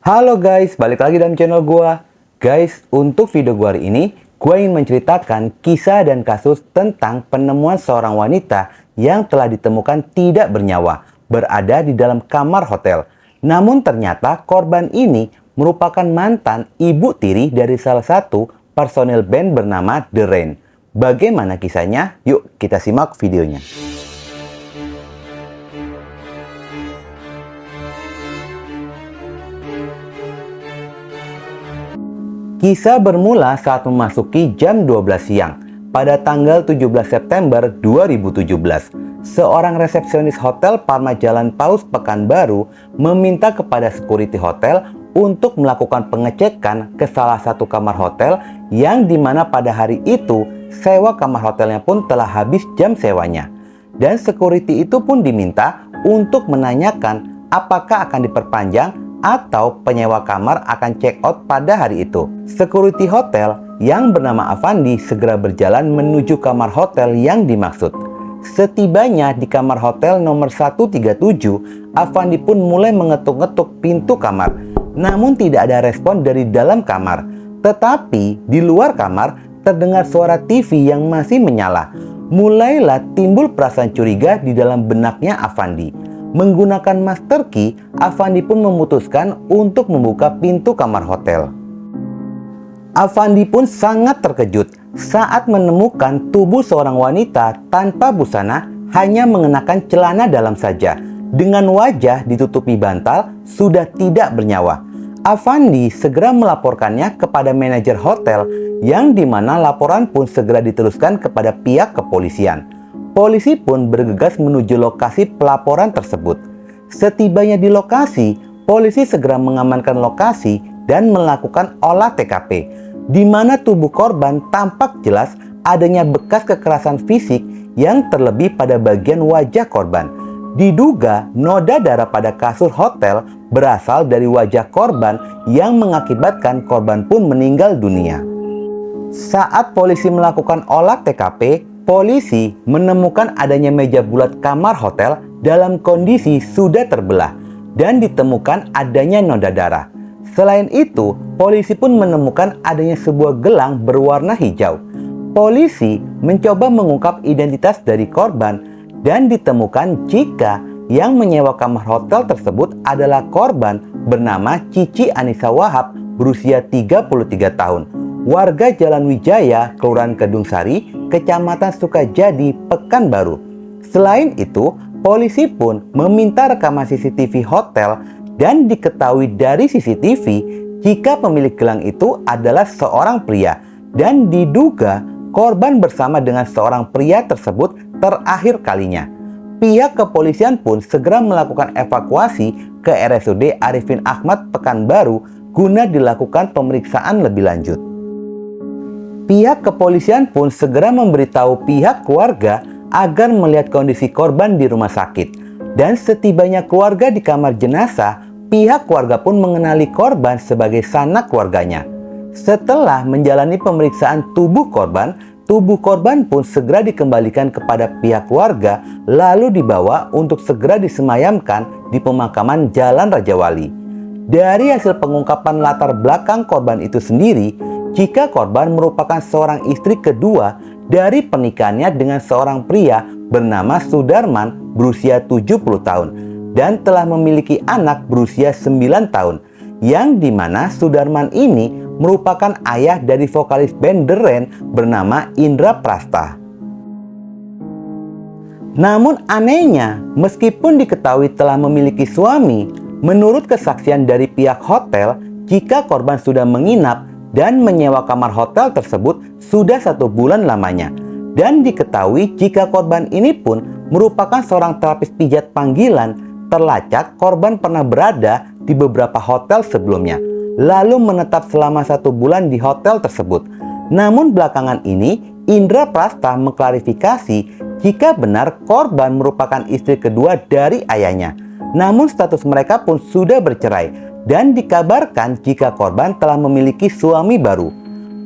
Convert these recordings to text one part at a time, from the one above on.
Halo guys, balik lagi dalam channel gua. Guys, untuk video gua hari ini, gua ingin menceritakan kisah dan kasus tentang penemuan seorang wanita yang telah ditemukan tidak bernyawa, berada di dalam kamar hotel. Namun ternyata korban ini merupakan mantan ibu tiri dari salah satu personil band bernama The Rain. Bagaimana kisahnya? Yuk kita simak videonya. Kisah bermula saat memasuki jam 12 siang pada tanggal 17 September 2017. Seorang resepsionis hotel Parma Jalan Paus Pekanbaru meminta kepada security hotel untuk melakukan pengecekan ke salah satu kamar hotel yang dimana pada hari itu sewa kamar hotelnya pun telah habis jam sewanya. Dan security itu pun diminta untuk menanyakan apakah akan diperpanjang atau penyewa kamar akan check out pada hari itu. Security hotel yang bernama Avandi segera berjalan menuju kamar hotel yang dimaksud. Setibanya di kamar hotel nomor 137, Avandi pun mulai mengetuk-ngetuk pintu kamar. Namun tidak ada respon dari dalam kamar. Tetapi di luar kamar terdengar suara TV yang masih menyala. Mulailah timbul perasaan curiga di dalam benaknya Avandi. Menggunakan master key, Avandi pun memutuskan untuk membuka pintu kamar hotel. Avandi pun sangat terkejut saat menemukan tubuh seorang wanita tanpa busana, hanya mengenakan celana dalam saja. Dengan wajah ditutupi bantal, sudah tidak bernyawa. Avandi segera melaporkannya kepada manajer hotel, yang dimana laporan pun segera diteruskan kepada pihak kepolisian. Polisi pun bergegas menuju lokasi pelaporan tersebut. Setibanya di lokasi, polisi segera mengamankan lokasi dan melakukan olah TKP, di mana tubuh korban tampak jelas adanya bekas kekerasan fisik yang terlebih pada bagian wajah korban. Diduga noda darah pada kasur hotel berasal dari wajah korban yang mengakibatkan korban pun meninggal dunia. Saat polisi melakukan olah TKP, polisi menemukan adanya meja bulat kamar hotel dalam kondisi sudah terbelah dan ditemukan adanya noda darah. Selain itu, polisi pun menemukan adanya sebuah gelang berwarna hijau. Polisi mencoba mengungkap identitas dari korban dan ditemukan jika yang menyewa kamar hotel tersebut adalah korban bernama Cici Anissa Wahab berusia 33 tahun. Warga Jalan Wijaya, Kelurahan Kedung Sari, Kecamatan Sukajadi, Pekanbaru. Selain itu, polisi pun meminta rekaman CCTV hotel dan diketahui dari CCTV jika pemilik gelang itu adalah seorang pria dan diduga korban bersama dengan seorang pria tersebut terakhir kalinya. Pihak kepolisian pun segera melakukan evakuasi ke RSUD Arifin Ahmad Pekanbaru guna dilakukan pemeriksaan lebih lanjut. Pihak kepolisian pun segera memberitahu pihak keluarga agar melihat kondisi korban di rumah sakit. Dan setibanya keluarga di kamar jenazah, pihak keluarga pun mengenali korban sebagai sanak keluarganya. Setelah menjalani pemeriksaan tubuh korban pun segera dikembalikan kepada pihak keluarga, lalu dibawa untuk segera disemayamkan di pemakaman Jalan Rajawali. Dari hasil pengungkapan latar belakang korban itu sendiri, jika korban merupakan seorang istri kedua dari pernikahannya dengan seorang pria bernama Sudarman berusia 70 tahun dan telah memiliki anak berusia 9 tahun, yang dimana Sudarman ini merupakan ayah dari vokalis band The Rain bernama Indra Prasta. Namun anehnya, meskipun diketahui telah memiliki suami, menurut kesaksian dari pihak hotel, jika korban sudah menginap dan menyewa kamar hotel tersebut sudah 1 bulan lamanya. Dan diketahui jika korban ini pun merupakan seorang terapis pijat panggilan, terlacak korban pernah berada di beberapa hotel sebelumnya, lalu menetap selama 1 bulan di hotel tersebut. Namun belakangan ini, Indra Prasta mengklarifikasi jika benar korban merupakan istri kedua dari ayahnya. Namun status mereka pun sudah bercerai dan dikabarkan jika korban telah memiliki suami baru.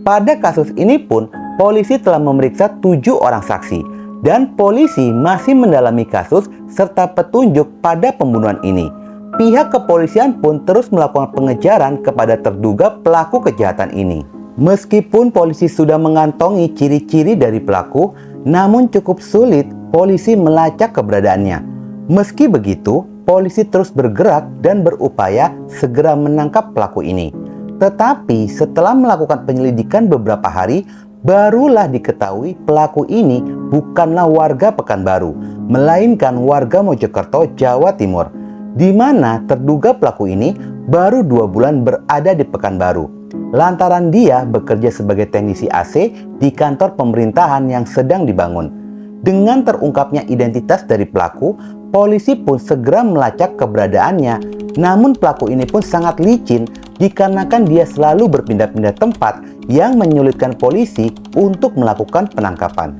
Pada kasus ini pun, polisi telah memeriksa 7 orang saksi dan polisi masih mendalami kasus serta petunjuk pada pembunuhan ini. Pihak kepolisian pun terus melakukan pengejaran kepada terduga pelaku kejahatan ini. Meskipun polisi sudah mengantongi ciri-ciri dari pelaku, namun cukup sulit polisi melacak keberadaannya. Meski begitu, polisi terus bergerak dan berupaya segera menangkap pelaku ini. Tetapi setelah melakukan penyelidikan beberapa hari, barulah diketahui pelaku ini bukanlah warga Pekanbaru, melainkan warga Mojokerto, Jawa Timur, di mana terduga pelaku ini baru 2 bulan berada di Pekanbaru, lantaran dia bekerja sebagai teknisi AC di kantor pemerintahan yang sedang dibangun. Dengan terungkapnya identitas dari pelaku, polisi pun segera melacak keberadaannya. Namun pelaku ini pun sangat licin dikarenakan dia selalu berpindah-pindah tempat yang menyulitkan polisi untuk melakukan penangkapan.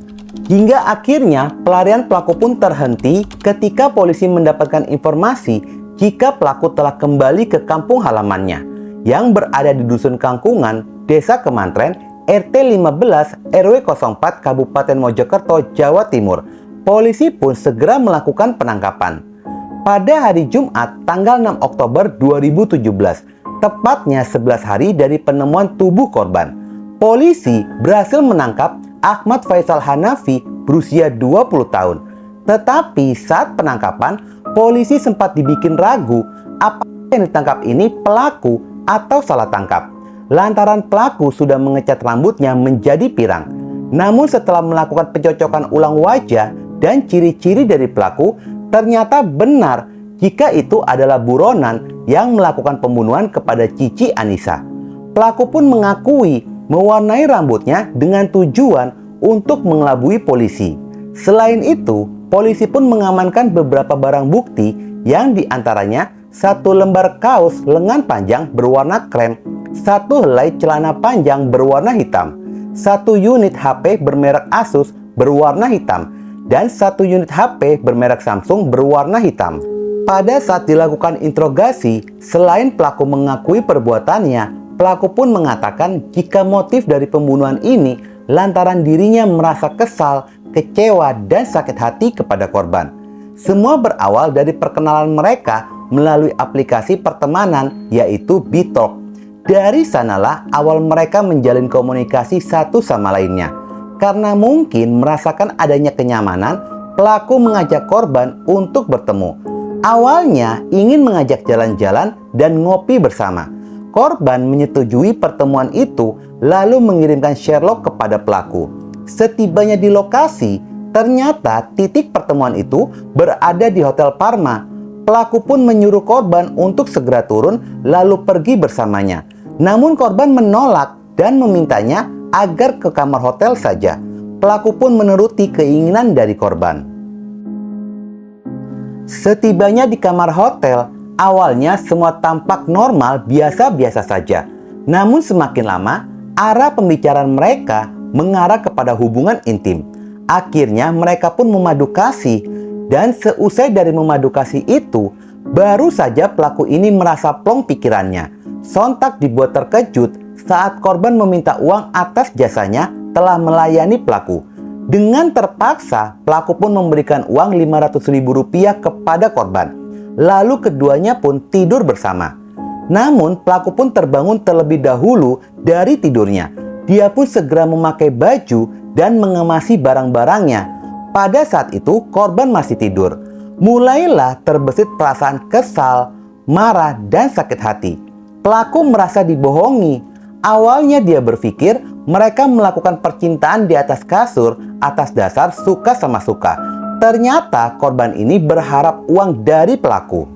Hingga akhirnya pelarian pelaku pun terhenti ketika polisi mendapatkan informasi jika pelaku telah kembali ke kampung halamannya yang berada di Dusun Kangkungan, Desa Kemantren, RT 15 RW 04 Kabupaten Mojokerto, Jawa Timur. Polisi pun segera melakukan penangkapan. Pada hari Jumat tanggal 6 Oktober 2017, tepatnya 11 hari dari penemuan tubuh korban, polisi berhasil menangkap Ahmad Faisal Hanafi berusia 20 tahun. Tetapi saat penangkapan, polisi sempat dibikin ragu apakah yang ditangkap ini pelaku atau salah tangkap, lantaran pelaku sudah mengecat rambutnya menjadi pirang. Namun setelah melakukan pencocokan ulang wajah dan ciri-ciri dari pelaku, ternyata benar jika itu adalah buronan yang melakukan pembunuhan kepada Cici Anissa. Pelaku pun mengakui mewarnai rambutnya dengan tujuan untuk mengelabui polisi. Selain itu, polisi pun mengamankan beberapa barang bukti yang diantaranya 1 lembar kaos lengan panjang berwarna krem, 1 helai celana panjang berwarna hitam, 1 unit HP bermerek Asus berwarna hitam, dan 1 unit HP bermerek Samsung berwarna hitam. Pada saat dilakukan interogasi, selain pelaku mengakui perbuatannya, pelaku pun mengatakan jika motif dari pembunuhan ini lantaran dirinya merasa kesal, kecewa, dan sakit hati kepada korban. Semua berawal dari perkenalan mereka melalui aplikasi pertemanan yaitu Bitalk. Dari sanalah awal mereka menjalin komunikasi satu sama lainnya. Karena mungkin merasakan adanya kenyamanan, pelaku mengajak korban untuk bertemu. Awalnya ingin mengajak jalan-jalan dan ngopi bersama. Korban menyetujui pertemuan itu lalu mengirimkan Sherlock kepada pelaku. Setibanya di lokasi, ternyata titik pertemuan itu berada di Hotel Parma. Pelaku pun menyuruh korban untuk segera turun lalu pergi bersamanya. Namun korban menolak dan memintanya agar ke kamar hotel saja. Pelaku pun menuruti keinginan dari korban. Setibanya di kamar hotel, awalnya semua tampak normal biasa-biasa saja. Namun semakin lama, arah pembicaraan mereka mengarah kepada hubungan intim. Akhirnya mereka pun memadu kasih. Dan seusai dari memadu kasih itu, baru saja pelaku ini merasa plong pikirannya. Sontak dibuat terkejut saat korban meminta uang atas jasanya telah melayani pelaku. Dengan terpaksa, pelaku pun memberikan uang Rp500.000 kepada korban. Lalu keduanya pun tidur bersama. Namun, pelaku pun terbangun terlebih dahulu dari tidurnya. Dia pun segera memakai baju dan mengemasi barang-barangnya. Pada saat itu, korban masih tidur. Mulailah terbesit perasaan kesal, marah, dan sakit hati. Pelaku merasa dibohongi. Awalnya dia berpikir mereka melakukan percintaan di atas kasur atas dasar suka sama suka. Ternyata korban ini berharap uang dari pelaku.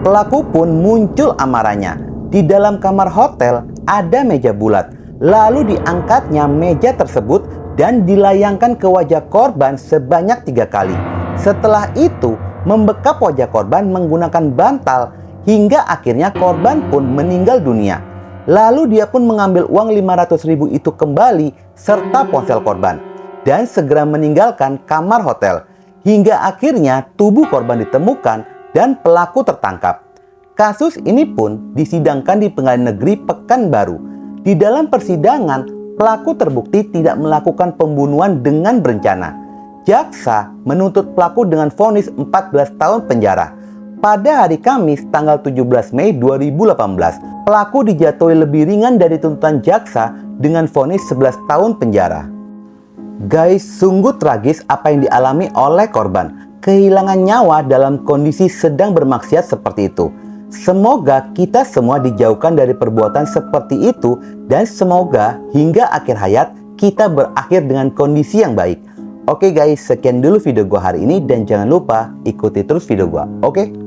Pelaku pun muncul amarahnya. Di dalam kamar hotel ada meja bulat. Lalu diangkatnya meja tersebut dan dilayangkan ke wajah korban sebanyak 3 kali. Setelah itu membekap wajah korban menggunakan bantal hingga akhirnya korban pun meninggal dunia. Lalu dia pun mengambil uang Rp500.000 itu kembali serta ponsel korban dan segera meninggalkan kamar hotel. Hingga akhirnya tubuh korban ditemukan dan pelaku tertangkap. Kasus ini pun disidangkan di Pengadilan Negeri Pekanbaru. Di dalam persidangan, pelaku terbukti tidak melakukan pembunuhan dengan berencana. Jaksa menuntut pelaku dengan vonis 14 tahun penjara. pada hari Kamis tanggal 17 Mei 2018, pelaku dijatuhi lebih ringan dari tuntutan jaksa dengan vonis 11 tahun penjara. Guys, sungguh tragis apa yang dialami oleh korban. Kehilangan nyawa dalam kondisi sedang bermaksiat seperti itu. Semoga kita semua dijauhkan dari perbuatan seperti itu, dan semoga hingga akhir hayat kita berakhir dengan kondisi yang baik. Oke guys, sekian dulu video gua hari ini, dan jangan lupa ikuti terus video gua. Oke?